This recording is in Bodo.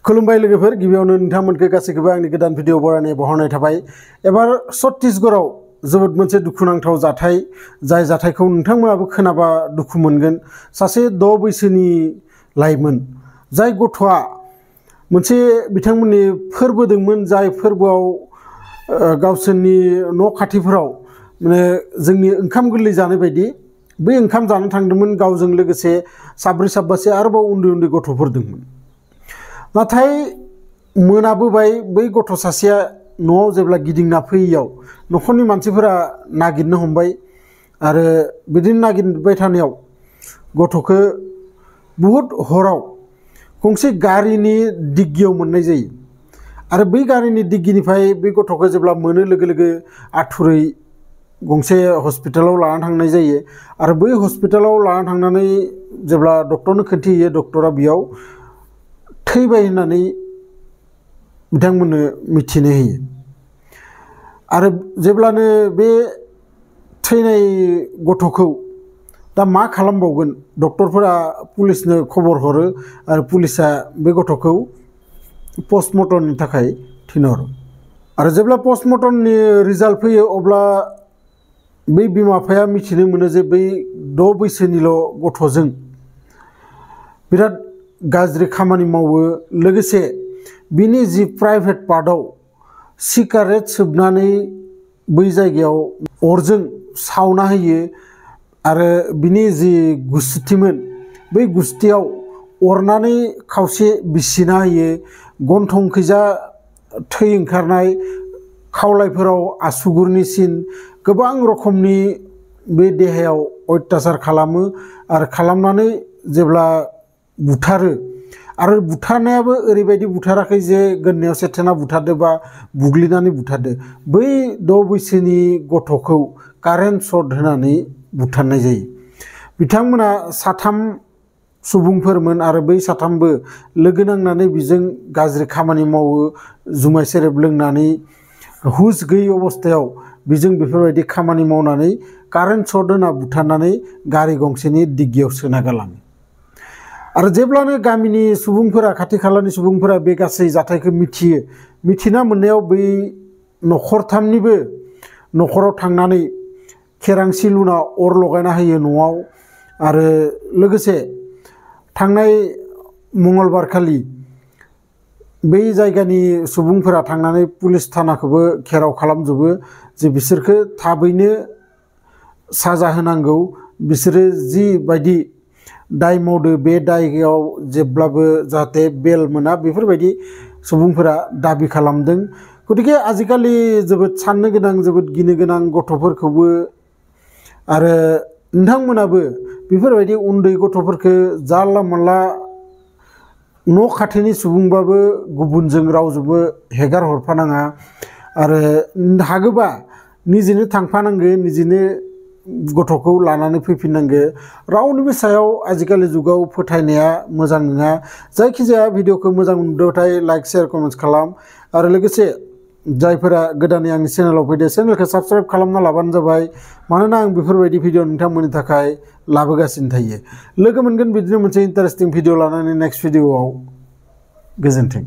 खुलुमबाय लोगोफोर गिबियावनो नोंथांमोनखौ गासैखौबो आंनि गोदान भिडिअ बरायनाय बहरनाय थाबाय। एबार छत्तीसगढ़आव जोबोद मोनसे दुखुनांथाव जाथाय, जाय जाथायखौ नोंथांमोनाबो खोनाबा दुखु मोनगोन। सासे 6 बैसोनि लाइमोन, जाय गथ'आ मोनसे बिथांमोननि फोरबो दंमोन, जाय फोरबोआव गावसोरनि न' खाथिफोराव माने जोंनि ओंखाम गोरलै जानाय बायदि बै ओंखाम जानो थांदोंमोन। गावजों लोगोसे साब्रै साबासो आरोबाव उन्दै उन्दै गथ'फोर दंमोन। नाथाय मोनाबोबाय, बै गथ' सासेया न'आव जेब्ला गिदिंना फैयैयाव न'खरनि मानसिफोरा नागिरनो हमबाय आरो बिदिनो नागिरबाय थानायाव गथ'खौ बुहुद हराव गंसे गारिनि डिग्गियाव मोननाय जायो। आरो बै गारिनि डिग्गिनिफ्राय बै गथ'खौ जेब्ला मोनो लोगो लोगो आथुरै गंसे हस्पिटालाव लाना थांनाय जायो। आरो बै हस्पिटालाव लाना थांनानै जेब्ला डक्टरनो खोन्थिहैयो, डक्टरा बेयाव थैबाय होननानै बिथांमोननो मिथिनो होयो। आरो जेब्लानो बे थैनाय गथ'खौ दा मा खालामबावगोन, डक्टरफोरा पुलिसनो खबर हरो आरो पुलिसा बे गथ'खौ पस्टमर्टमनि थाखाय थिनहरो। आरो जेब्ला पस्टमर्टमनि रिजाल्ट फैयो, अब्ला बै बिमा बिफाया मिथिनो मोनो जे बै 6 बैसोनिल' गथ'जों बिराद गाज्रि खामानि मावो। लोगोसे बिनि जि प्राइभेट पार्टआव सिगारेट सोबनानै बै जायगायाव अरजों सावना होयो। आरो बिनि जि गुस्थिमोन, बै गुस्थियाव अरनानै खावसे बिसिना होयो। गन्थंखैजा थै ओंखारनाय, खावलायफोराव आसुगुरनि सिन, गोबां रोखोमनि बे देहायाव अयथासार खालामो। आरो खालामनानै जेब्ला बुथारो, आरो बुथारनायाबो ओरैबायदि बुथाराखै जे गोदनायाव सेथेना बुथारदो बा बुग्लिनानै बुथारदो। बै 6 बैसोनि गथ'खौ कारेन्ट सर्ट होनानै बुथारनाय जायो। बिथांमोना 3 सुबुंफोरमोन आरो बै 3बो लोगो नांनानै बिजों गाज्रि खामानि मावो। जुमाय सेरेब लोंनानै हुस गैयै अबस्थायाव बिजों बेफोरबायदि खामानि मावनानै कारेन्ट सर्ट होना बुथारनानै गारि गंसेनि डिग्गियाव सोना गालाङो। आरो जेब्लानो गामिनि सुबुंफोरा, खाथि खालानि सुबुंफोरा बे गासै जाथायखौ मिथियो, मिथिना मोननायाव बै न'खरथामनिबो न'खराव थांनानै केरासिन लुना अर लगायना होयो न'आव। आरो लोगोसे थांनाय मंगलबार खालि बै जायगानि सुबुंफोरा थांनानै पुलिस थानाखौबो घेराव खालामजोबो जे बिसोरखौ थाबैनो साजा होनांगौ। बिसोरो जिबायदि दाय मावदो, बे दायआव जेब्लाबो जाहाथे बेल मोना, बेफोरबायदि सुबुंफोरा दाबि खालामदों। गतिके आजिखालि जोबोद साननो गोनां, जोबोद गिनो गोनां गथ'फोरखौबो। आरो नोंथांमोनाबो बेफोरबायदि उन्दै गथ'फोरखौ जानला मोनला न' खाथिनि सुबुंबाबो गुबुनजों रावजोंबो हेगार हरफानाङा। आरो हागोबा निजेनो थांफानांगो, निजेनो गथ'खौ लानानै फैफिननांगो। रावनिबो सायाव आजिखालि जुगाव फोथायनाया मोजां नङा। जायखिजाया भिडिअखौ मोजां मोनदोंबाथाय लाइक, शेयार, कमेन्ट्स खालाम। आरो लोगोसे जायफोरा गोदानै आंनि चेनेलाव फैदो, चेनेलखौ साबस्क्राइब खालामना लाबानो जाबाय। मानोना आं बेफोरबायदि भिडिअ नोंथांमोननि थाखाय लाबोगासिनो थायो। लोगो मोनगोन बिदिनो मोनसे इन्टारेस्टिं भिडिअ लानानै नेक्स्ट भिडिअआव। गोजोन्थों।